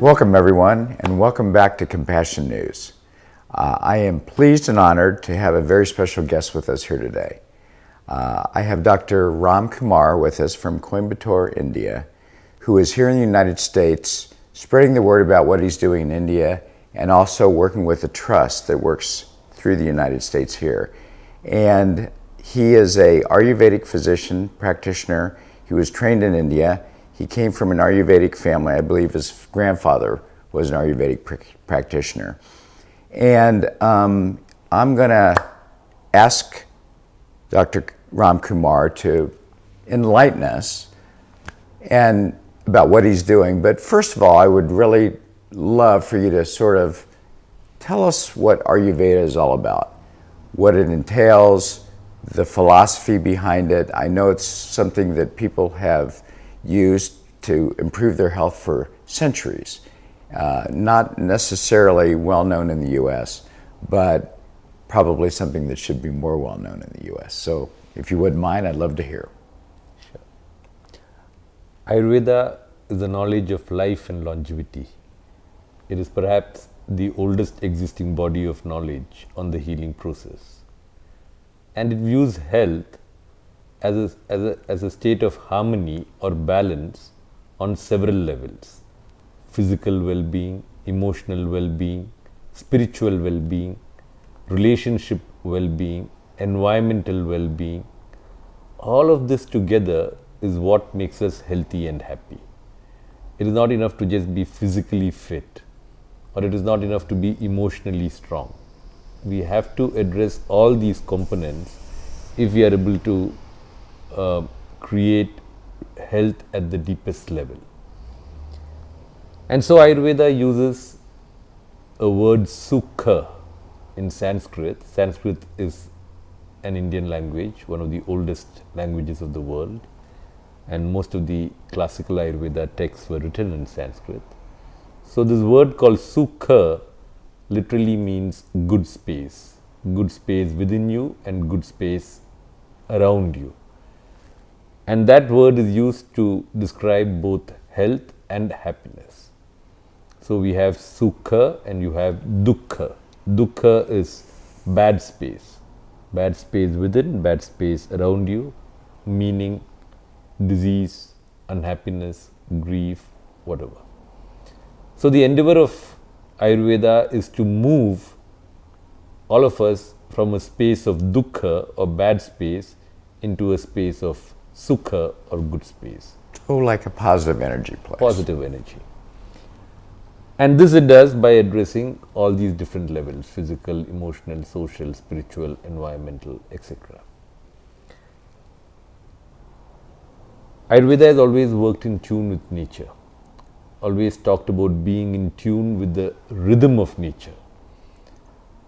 Welcome, everyone, and welcome back to Compassion News. I am pleased and honored to have a very special guest with us here today. I have Dr. Ram Kumar with us from Coimbatore, India, who is here in the United States spreading the word about what he's doing in India and also working with a trust that works through the United States here. And he is a Ayurvedic physician practitioner. He was trained in India. He came from an Ayurvedic family. I believe his grandfather was an Ayurvedic practitioner. And I'm going to ask Dr. Ram Kumar to enlighten us and about what he's doing. But first of all, I would really love for you to sort of tell us what Ayurveda is all about, what it entails, the philosophy behind it. I know it's something that people have used to improve their health for centuries. Not necessarily well known in the US, but probably something that should be more well known in the US. So if you wouldn't mind, I'd love to hear. Sure. Ayurveda is the knowledge of life and longevity. It is perhaps the oldest existing body of knowledge on the healing process. And it views health as a state of harmony or balance on several levels: physical well-being, emotional well-being, spiritual well-being, relationship well-being, environmental well-being. All of this together is what makes us healthy and happy. It is not enough to just be physically fit, or it is not enough to be emotionally strong. We have to address all these components if we are able to create health at the deepest level. And so Ayurveda uses a word sukha in Sanskrit. Sanskrit is an Indian language, one of the oldest languages of the world, and most of the classical Ayurveda texts were written in Sanskrit. So this word called sukha literally means good space within you and good space around you. And that word is used to describe both health and happiness. So we have sukha and you have dukkha. Dukkha is bad space within, bad space around you, meaning disease, unhappiness, grief, whatever. So the endeavor of Ayurveda is to move all of us from a space of dukkha or bad space into a space of sukha or good space. So like a positive energy place. Positive energy. And this it does by addressing all these different levels: physical, emotional, social, spiritual, environmental, etc. Ayurveda has always worked in tune with nature, always talked about being in tune with the rhythm of nature.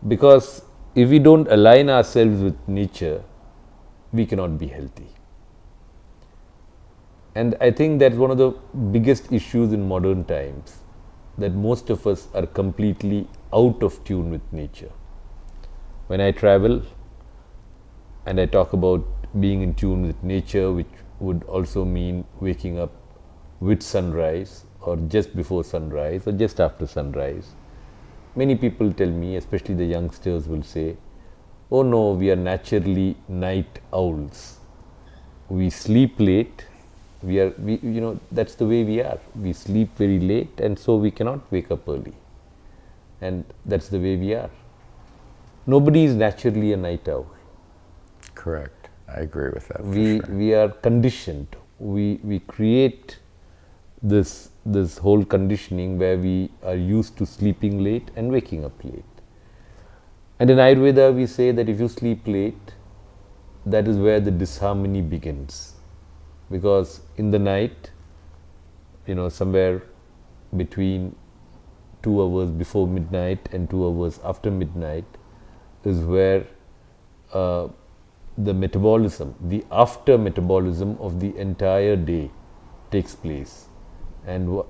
Because if we don't align ourselves with nature, we cannot be healthy. And I think that's one of the biggest issues in modern times, that most of us are completely out of tune with nature. When I travel and I talk about being in tune with nature, which would also mean waking up with sunrise or just before sunrise or just after sunrise, many people tell me, especially the youngsters will say, "Oh no, we are naturally night owls. We sleep late. That's the way we are. We sleep very late, and so we cannot wake up early. And that's the way we are." Nobody is naturally a night owl. Correct. I agree with that. We are conditioned. We create this whole conditioning where we are used to sleeping late and waking up late. And in Ayurveda, we say that if you sleep late, that is where the disharmony begins. Because in the night, somewhere between 2 hours before midnight and 2 hours after midnight is where the metabolism, the after metabolism of the entire day takes place. And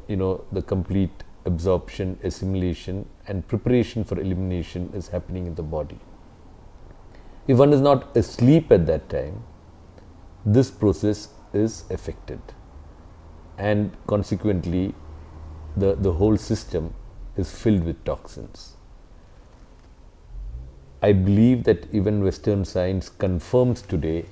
the complete absorption, assimilation and preparation for elimination is happening in the body. If one is not asleep at that time, this process is affected, and consequently the whole system is filled with toxins. I believe that even Western science confirms today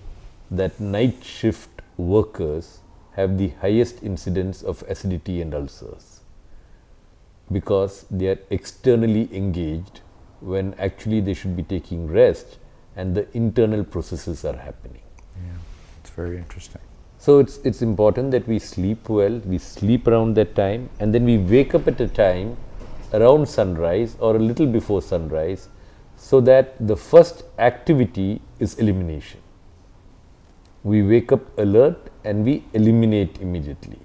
that night shift workers have the highest incidence of acidity and ulcers because they are externally engaged when actually they should be taking rest and the internal processes are happening. Yeah, it's very interesting. So it's important that we sleep well, we sleep around that time, and then we wake up at a time around sunrise or a little before sunrise, so that the first activity is elimination. We wake up alert and we eliminate immediately.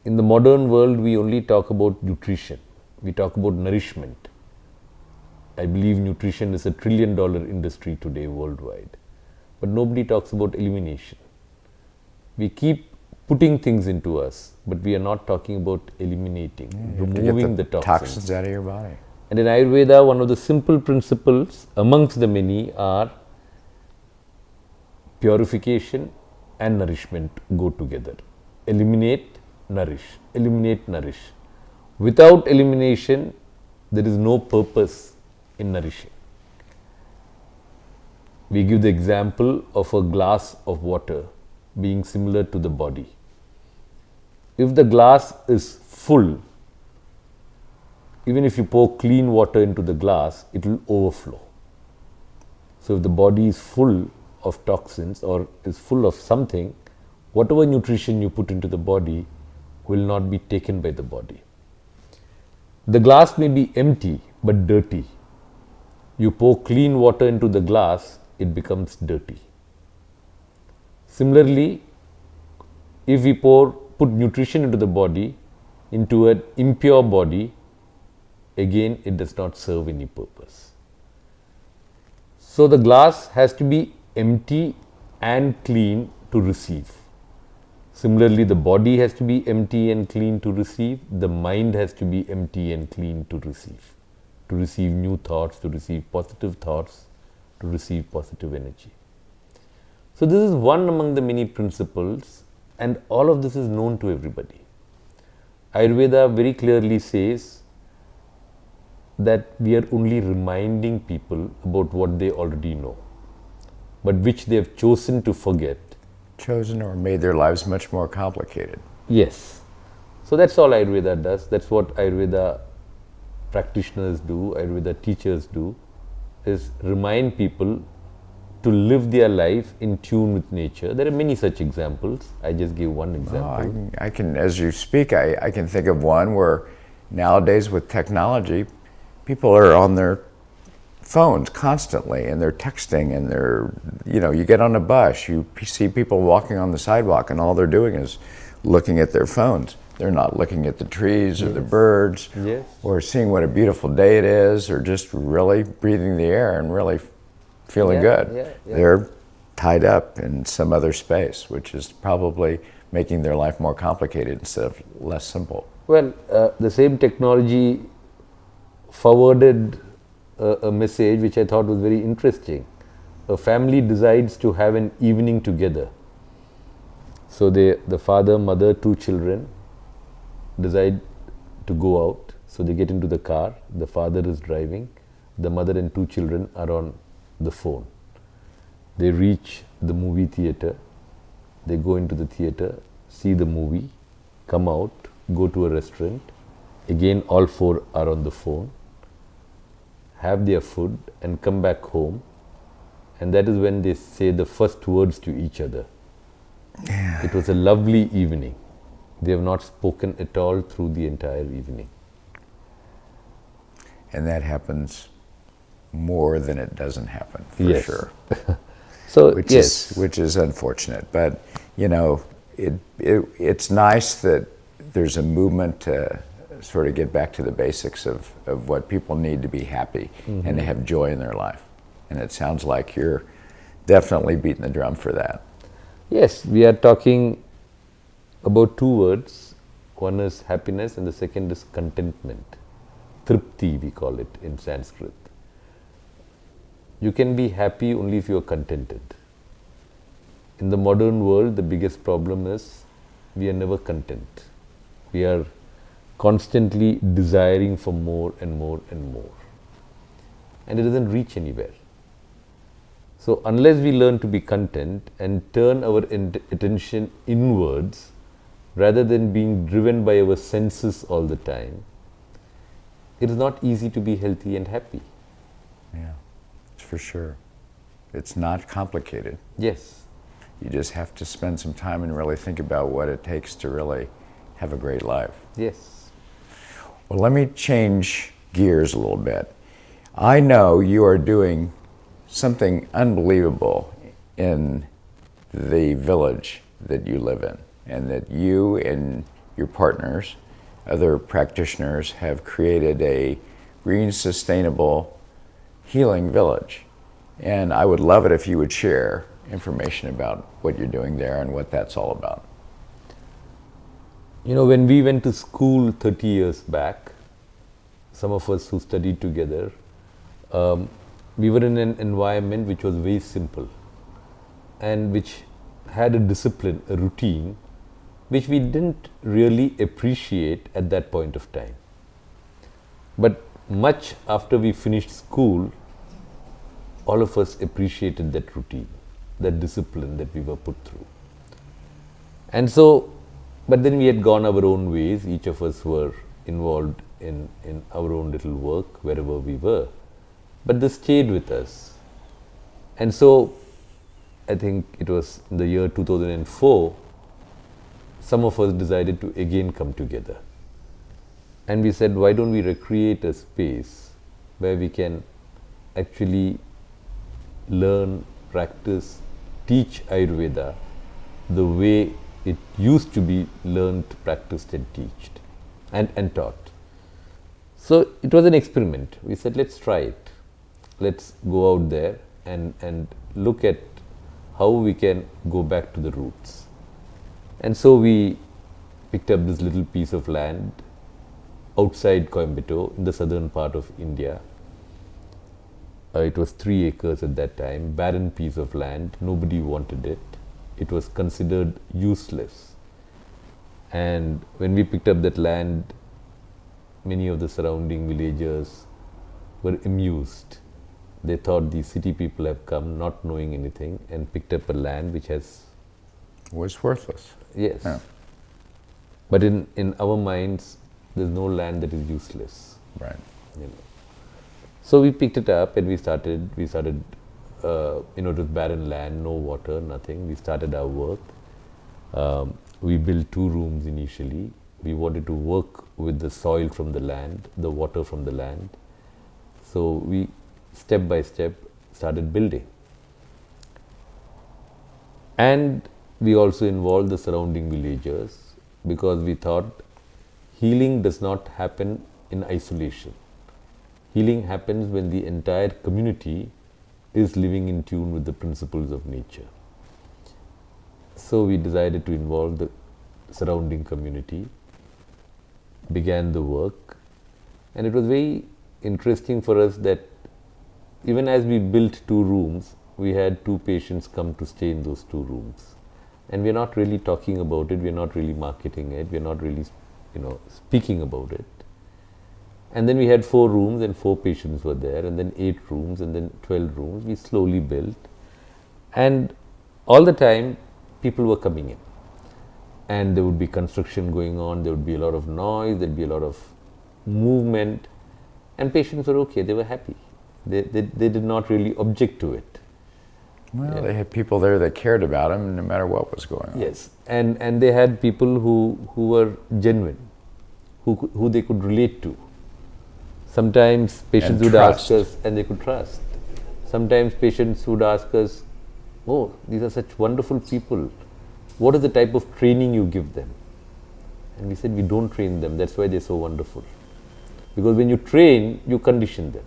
In the modern world, we only talk about nutrition, we talk about nourishment. I believe nutrition is $1 trillion industry today worldwide, but nobody talks about elimination. We keep putting things into us, but we are not talking about eliminating, removing to the get toxins out of your body. And in Ayurveda, one of the simple principles amongst the many are purification and nourishment go together. Eliminate, nourish. Eliminate, nourish. Without elimination, there is no purpose in nourishing. We give the example of a glass of water being similar to the body. If the glass is full, even if you pour clean water into the glass, it will overflow. So if the body is full of toxins or is full of something, whatever nutrition you put into the body will not be taken by the body. The glass may be empty but dirty. You pour clean water into the glass, it becomes dirty. Similarly, if we put nutrition into the body, into an impure body, again it does not serve any purpose. So the glass has to be empty and clean to receive. Similarly, the body has to be empty and clean to receive. The mind has to be empty and clean to receive new thoughts, to receive positive thoughts, to receive positive energy. So this is one among the many principles, and all of this is known to everybody. Ayurveda very clearly says that we are only reminding people about what they already know, but which they have chosen to forget. Chosen or made their lives much more complicated. Yes. So that's all Ayurveda does. That's what Ayurveda practitioners do, Ayurveda teachers do, is remind people to live their life in tune with nature. There are many such examples. I just gave one example. I can, as you speak, I can think of one where nowadays with technology, people are on their phones constantly and they're texting and they're, you get on a bus, you see people walking on the sidewalk and all they're doing is looking at their phones. They're not looking at the trees or the birds or seeing what a beautiful day it is or just really breathing the air and really feeling good. They're tied up in some other space, which is probably making their life more complicated instead of less simple. Well, the same technology forwarded a message which I thought was very interesting. A family decides to have an evening together. So the father, mother, 2 children decide to go out. So they get into the car, the father is driving, the mother and 2 children are on the phone. They reach the movie theater, they go into the theater, see the movie, come out, go to a restaurant, again all 4 are on the phone, have their food and come back home, and that is when they say the first words to each other. It was a lovely evening. They have not spoken at all through the entire evening. And that happens more than it doesn't happen, for sure. So which is unfortunate, but it's nice that there's a movement to sort of get back to the basics of what people need to be happy and to have joy in their life. And it sounds like you're definitely beating the drum for that. Yes, we are talking about 2 words. One is happiness and the second is contentment. Tripti, we call it in Sanskrit. You can be happy only if you are contented. In the modern world, the biggest problem is we are never content. We are constantly desiring for more and more and more. And it doesn't reach anywhere. So unless we learn to be content and turn our attention inwards rather than being driven by our senses all the time, it is not easy to be healthy and happy. Yeah, it's for sure. It's not complicated. Yes. You just have to spend some time and really think about what it takes to really have a great life. Yes. Well, let me change gears a little bit. I know you are doing something unbelievable in the village that you live in, and that you and your partners, other practitioners, have created a green, sustainable, healing village. And I would love it if you would share information about what you're doing there and what that's all about. You know, when we went to school 30 years back, some of us who studied together, we were in an environment which was very simple and which had a discipline, a routine, which we didn't really appreciate at that point of time. But much after we finished school, all of us appreciated that routine, that discipline that we were put through. And so, but then we had gone our own ways. Each of us were involved in our own little work wherever we were. But this stayed with us. And so, I think it was in the year 2004, some of us decided to again come together. And we said, why don't we recreate a space where we can actually learn, practice, teach Ayurveda the way it used to be learned, practiced and taught and taught. So it was an experiment. We said, let's try it. Let's go out there and look at how we can go back to the roots. And so we picked up this little piece of land outside Coimbatore in the southern part of India. It was 3 acres at that time, barren piece of land. Nobody wanted it. It was considered useless. And when we picked up that land, many of the surrounding villagers were amused. They thought the city people have come not knowing anything and picked up a land which was worthless. Yes. Yeah. But in our minds, there's no land that is useless. Right. You know. So we picked it up and we started, it was barren land, no water, nothing. We started our work. We built 2 rooms initially. We wanted to work with the soil from the land, the water from the land. So we, step by step, started building. And we also involved the surrounding villagers because we thought healing does not happen in isolation. Healing happens when the entire community is living in tune with the principles of nature. So we decided to involve the surrounding community, began the work, and it was very interesting for us that even as we built 2 rooms, we had 2 patients come to stay in those 2 rooms. And we're not really talking about it, we're not really marketing it, we're not really, speaking about it. And then we had 4 rooms and 4 patients were there, and then 8 rooms and then 12 rooms. We slowly built. And all the time, people were coming in. And there would be construction going on, there would be a lot of noise, there'd be a lot of movement. And patients were okay, they were happy. They did not really object to it. Well, they had people there that cared about them no matter what was going on. Yes, and they had people who were genuine, who they could relate to. Sometimes patients would ask us and they could trust. Sometimes patients would ask us, oh, these are such wonderful people. What is the type of training you give them? And we said, we don't train them, that's why they're so wonderful. Because when you train, you condition them.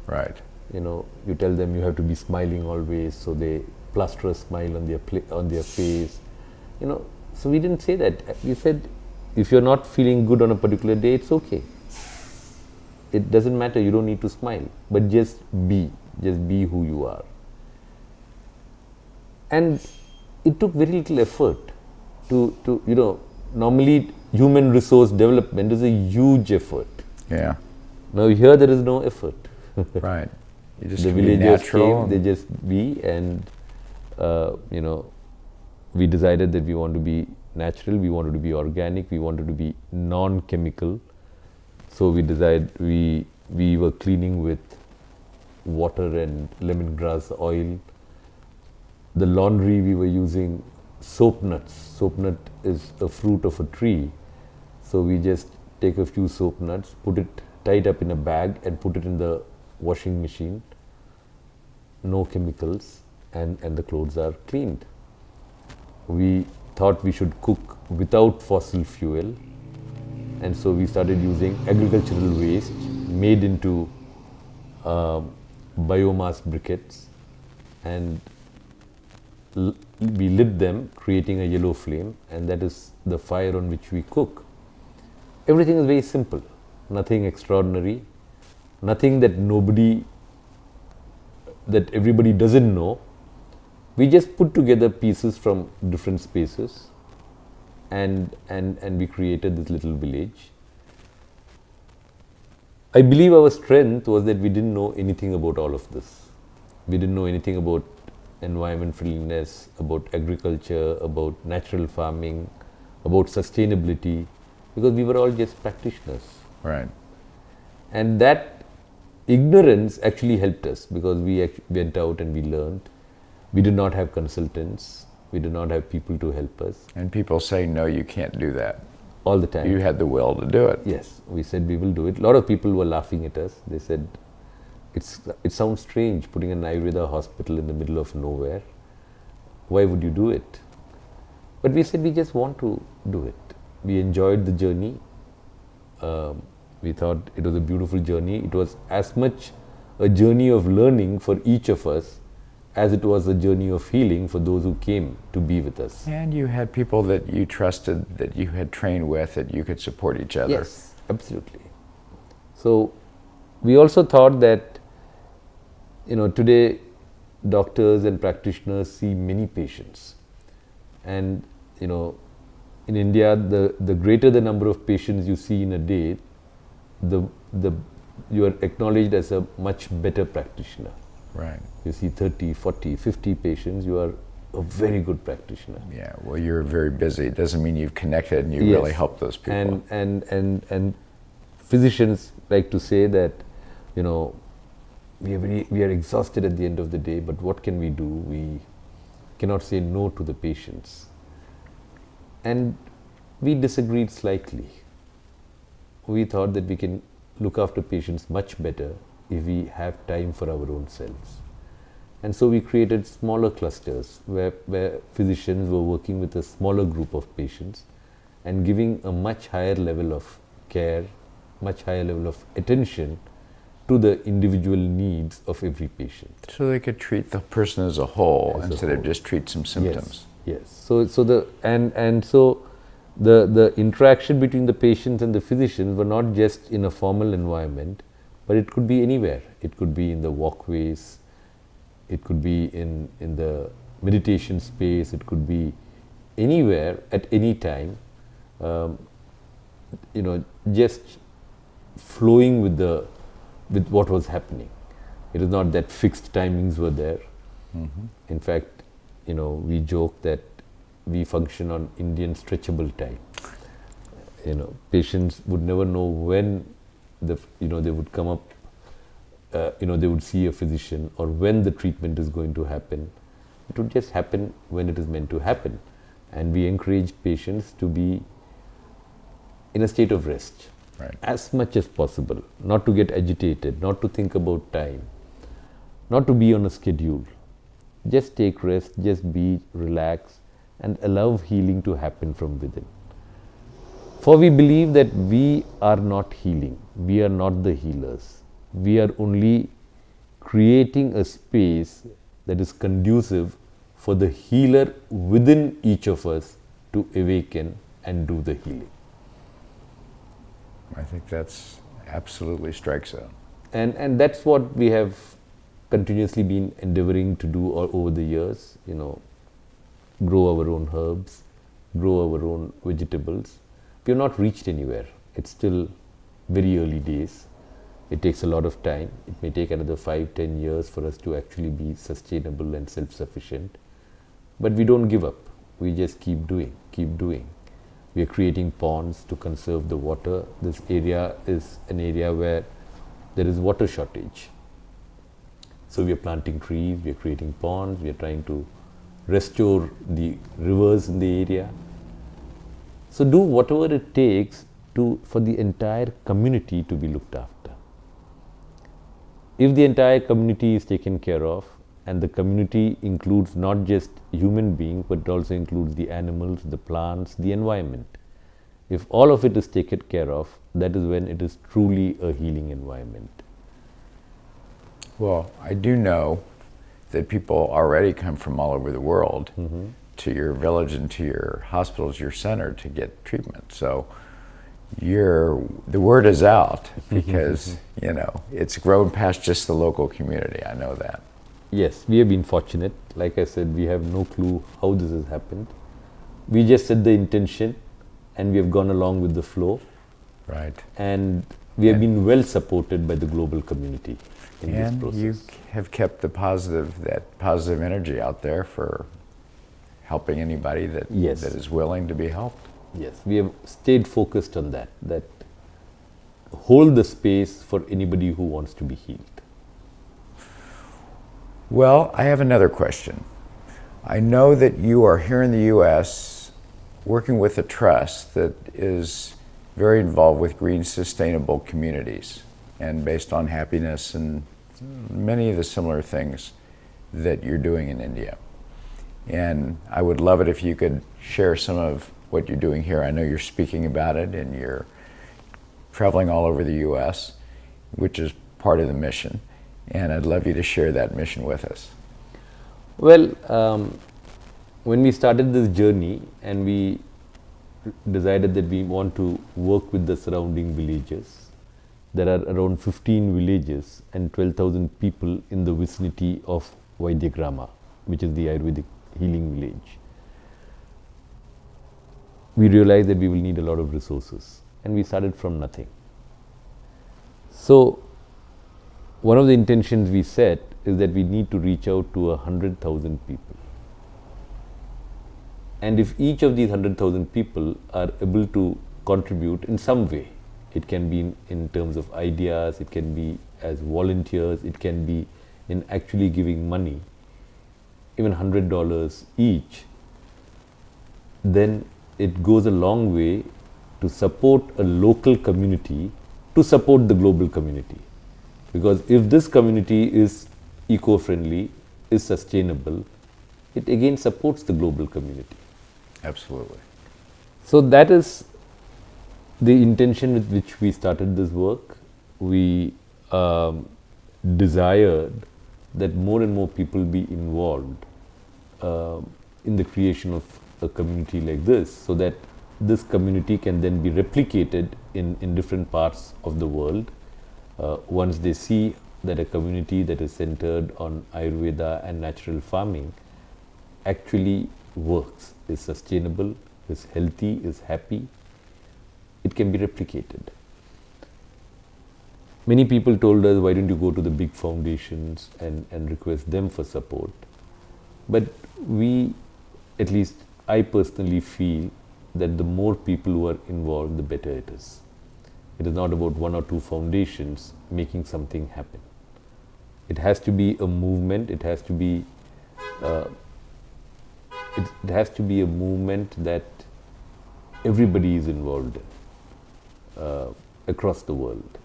Right. You tell them you have to be smiling always, so they plaster a smile on their face. So we didn't say that. We said, if you're not feeling good on a particular day, it's okay. It doesn't matter, you don't need to smile, but just be who you are. And it took very little effort to normally human resource development is a huge effort. Yeah. Now here there is no effort. Right. You just The can be villagers natural. came, they just be, and we decided that we want to be natural, we wanted to be organic, we wanted to be non-chemical. So we were cleaning with water and lemongrass oil. The laundry, we were using soap nuts. Soap nut is a fruit of a tree. So we just take a few soap nuts, put it, tie it up in a bag and put it in the washing machine. No chemicals, and the clothes are cleaned. We thought we should cook without fossil fuel, and so we started using agricultural waste made into biomass briquettes, and we lit them, creating a yellow flame, and that is the fire on which we cook. Everything is very simple, nothing extraordinary, nothing that everybody doesn't know. We just put together pieces from different spaces, and we created this little village. I believe our strength was that we didn't know anything about all of this. We didn't know anything about environment friendliness, about agriculture, about natural farming, about sustainability, because we were all just practitioners. Right. And that ignorance actually helped us, because we went out and we learned. We did not have consultants. We did not have people to help us. And people say, no, you can't do that. All the time. You had the will to do it. Yes, we said we will do it. A lot of people were laughing at us. They said, it sounds strange putting an Ayurveda hospital in the middle of nowhere. Why would you do it? But we said we just want to do it. We enjoyed the journey. We thought it was a beautiful journey. It was as much a journey of learning for each of us as it was a journey of healing for those who came to be with us. And you had people that you trusted, that you had trained with, that you could support each other. Yes, absolutely. So we also thought that, today doctors and practitioners see many patients. And, in India, the greater the number of patients you see in a day, you are acknowledged as a much better practitioner. Right. You see 30, 40, 50 patients, you are a very good practitioner. Yeah, well, you're very busy. It doesn't mean you've connected and you Yes. really help those people. And physicians like to say that, we are exhausted at the end of the day, but what can we do? We cannot say no to the patients. And we disagreed slightly. We thought that we can look after patients much better if we have time for our own selves. And so we created smaller clusters where physicians were working with a smaller group of patients and giving a much higher level of care, much higher level of attention to the individual needs of every patient. So they could treat the person as a whole As a instead of whole. just treat some symptoms. Yes. So the interaction between the patients and the physicians were not just in a formal environment, but it could be anywhere. It could be in the walkways, it could be in the meditation space, it could be anywhere at any time, just flowing with what was happening. It is not that fixed timings were there. Mm-hmm. In fact, we joke that we function on Indian stretchable time. Patients would never know when they would come up, they would see a physician, or when the treatment is going to happen. It would just happen when it is meant to happen. And we encourage patients to be in a state of rest. Right. As much as possible, not to get agitated, not to think about time, not to be on a schedule. Just take rest, just be, relax, and allow healing to happen from within. For we believe that we are not healing, we are not the healers. We are only creating a space that is conducive for the healer within each of us to awaken and do the healing. I think that's absolutely strikes out. And that's what we have continuously been endeavoring to do all over the years, grow our own herbs, grow our own vegetables. We have not reached anywhere. It's still very early days. It takes a lot of time. It may take another 5-10 years for us to actually be sustainable and self-sufficient. But we don't give up. We just keep doing, keep doing. We are creating ponds to conserve the water. This area is an area where there is water shortage. So we are planting trees, we are creating ponds, we are trying to restore the rivers in the area. So do whatever it takes for the entire community to be looked after. If the entire community is taken care of, and the community includes not just human beings but also includes the animals, the plants, the environment. If all of it is taken care of, that is when it is truly a healing environment. Well, I do know that people already come from all over the world to your village and to your hospitals, your center, to get treatment. So the word is out because it's grown past just the local community. I know that. Yes, we have been fortunate. Like I said, we have no clue how this has happened. We just set the intention and we have gone along with the flow. Right. And we have been well supported by the global community in this And process. you have kept that positive energy out there for helping anybody that is willing to be helped. Yes, we have stayed focused on that hold the space for anybody who wants to be healed. Well, I have another question. I know that you are here in the U.S. working with a trust that is very involved with green sustainable communities and based on happiness and many of the similar things that you're doing in India. And I would love it if you could share some of what you're doing here. I know you're speaking about it and you're traveling all over the U.S., which is part of the mission. And I'd love you to share that mission with us. Well, when we started this journey and we decided that we want to work with the surrounding villages, there are around 15 villages and 12,000 people in the vicinity of Vaidyagrama, which is the Ayurvedic healing village. We realized that we will need a lot of resources, and we started from nothing. So one of the intentions we set is that we need to reach out to 100,000 people. And if each of these 100,000 people are able to contribute in some way, it can be in terms of ideas, it can be as volunteers, it can be in actually giving money, even $100 each, then it goes a long way to support a local community to support the global community. Because if this community is eco-friendly, is sustainable, it again supports the global community. Absolutely. So that is the intention with which we started this work. We desired that more and more people be involved in the creation of a community like this, so that this community can then be replicated in different parts of the world. Once they see that a community that is centered on Ayurveda and natural farming actually works, is sustainable, is healthy, is happy, it can be replicated. Many people told us, why don't you go to the big foundations and request them for support? But we, at least I personally feel that the more people who are involved, the better it is. It is not about one or two foundations making something happen. It has to be a movement. It has to be it has to be a movement that everybody is involved in across the world.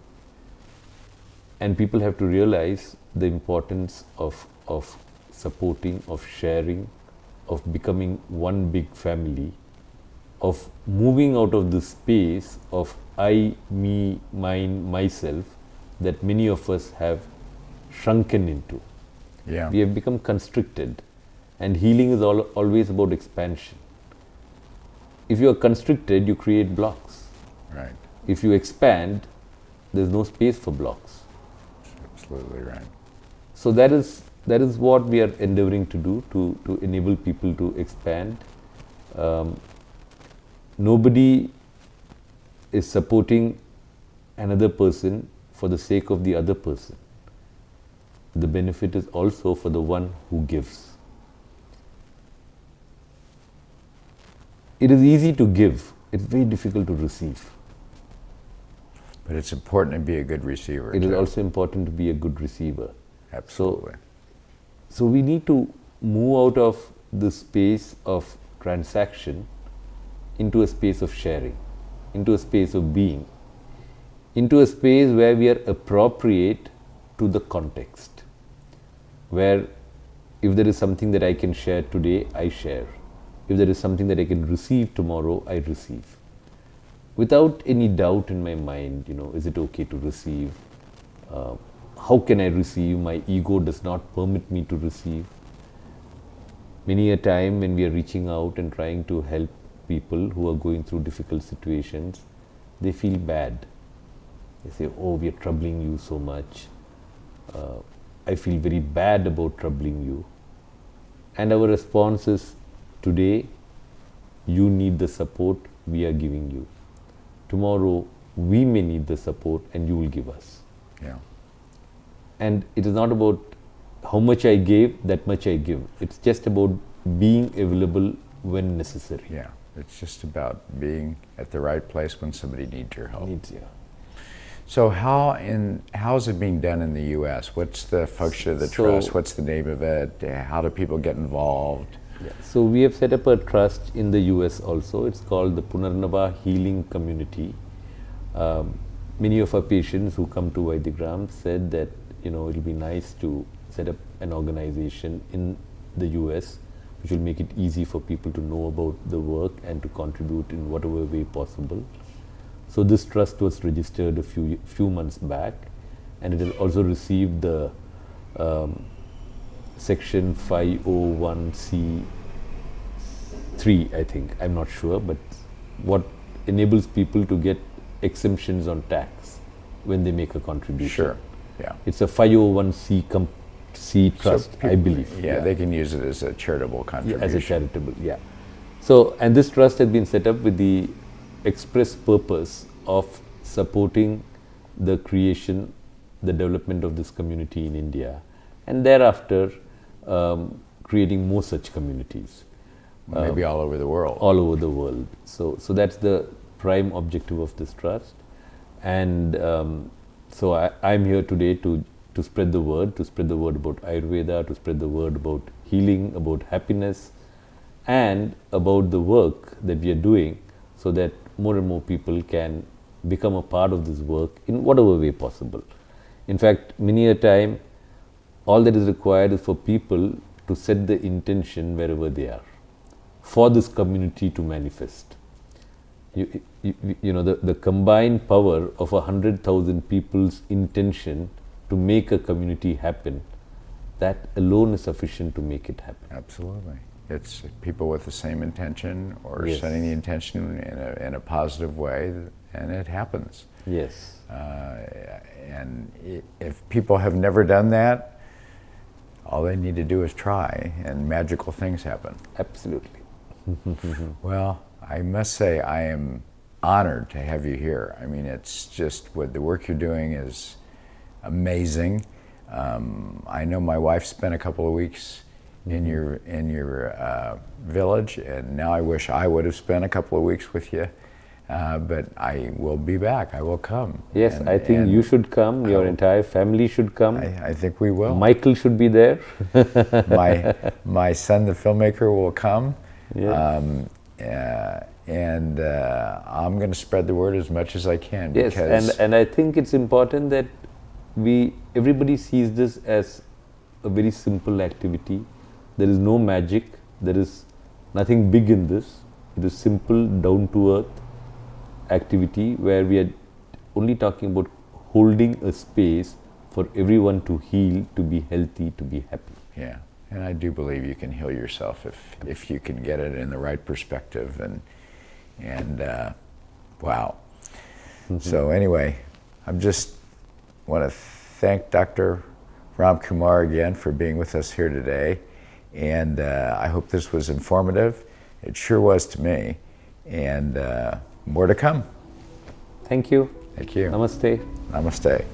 And people have to realize the importance of supporting, of sharing, of becoming one big family, of moving out of the space of I, me, mine, myself that many of us have shrunken into. Yeah. We have become constricted, and healing is always about expansion. If you are constricted, you create blocks. Right. If you expand, there's no space for blocks. Absolutely right. So that is what we are endeavoring to do, to enable people to expand. nobody is supporting another person for the sake of the other person. The benefit is also for the one who gives. It is easy to give, it's very difficult to receive. But it's important to be a good receiver. It is too. also important to be a good receiver. Absolutely. So we need to move out of the space of transaction into a space of sharing, into a space of being, into a space where we are appropriate to the context, where if there is something that I can share today, I share. If there is something that I can receive tomorrow, I receive. Without any doubt in my mind, is it okay to receive? How can I receive? My ego does not permit me to receive. Many a time when we are reaching out and trying to help people who are going through difficult situations, they feel bad. They say, oh, we are troubling you so much. I feel very bad about troubling you. And our response is, today, you need the support we are giving you. Tomorrow, we may need the support and you will give us. Yeah. And it is not about how much I gave, that much I give. It's just about being available when necessary. Yeah. It's just about being at the right place when somebody needs your help. Yeah. So how's it being done in the U.S.? What's the function of the trust? What's the name of it? How do people get involved? Yeah. So we have set up a trust in the US also. It's called the Punarnava Healing Community. Many of our patients who come to Vaidyagram said that it'll be nice to set up an organization in the US which will make it easy for people to know about the work and to contribute in whatever way possible. So this trust was registered a few months back, and it has also received the Section 501c3, I think. I'm not sure, but what enables people to get exemptions on tax when they make a contribution. Sure. Yeah. It's a 501c trust, I believe. Yeah, they can use it as a charitable contribution. As a charitable, yeah. So, and this trust has been set up with the express purpose of supporting the creation, the development of this community in India, and thereafter creating more such communities. Maybe all over the world. All over the world. So that's the prime objective of this trust. And so I'm here today to spread the word about Ayurveda, to spread the word about healing, about happiness, and about the work that we are doing, so that more and more people can become a part of this work in whatever way possible. In fact, many a time, all that is required is for people to set the intention wherever they are, for this community to manifest. The combined power of 100,000 people's intention to make a community happen, that alone is sufficient to make it happen. Absolutely. It's people with the same intention, or Yes. setting the intention in a positive way, and it happens. Yes. And if people have never done that, all they need to do is try, and magical things happen. Absolutely. Well, I must say I am honored to have you here. I mean, it's just what the work you're doing is amazing. I know my wife spent a couple of weeks in your village, and now I wish I would have spent a couple of weeks with you. But I will be back. I will come. Yes, I think you should come. Your entire family should come. I think we will. Michael should be there. my son, the filmmaker, will come. Yeah. And I'm going to spread the word as much as I can. Yes, because and I think it's important that everybody sees this as a very simple activity. There is no magic. There is nothing big in this. It is simple, down to earth activity where we are only talking about holding a space for everyone to heal, to be healthy, to be happy. Yeah, and I do believe you can heal yourself if you can get it in the right perspective, and wow. So anyway, I'm just want to thank Dr. Ram Kumar again for being with us here today, and I hope this was informative. It sure was to me, and more to come. Thank you. Thank you. Namaste. Namaste.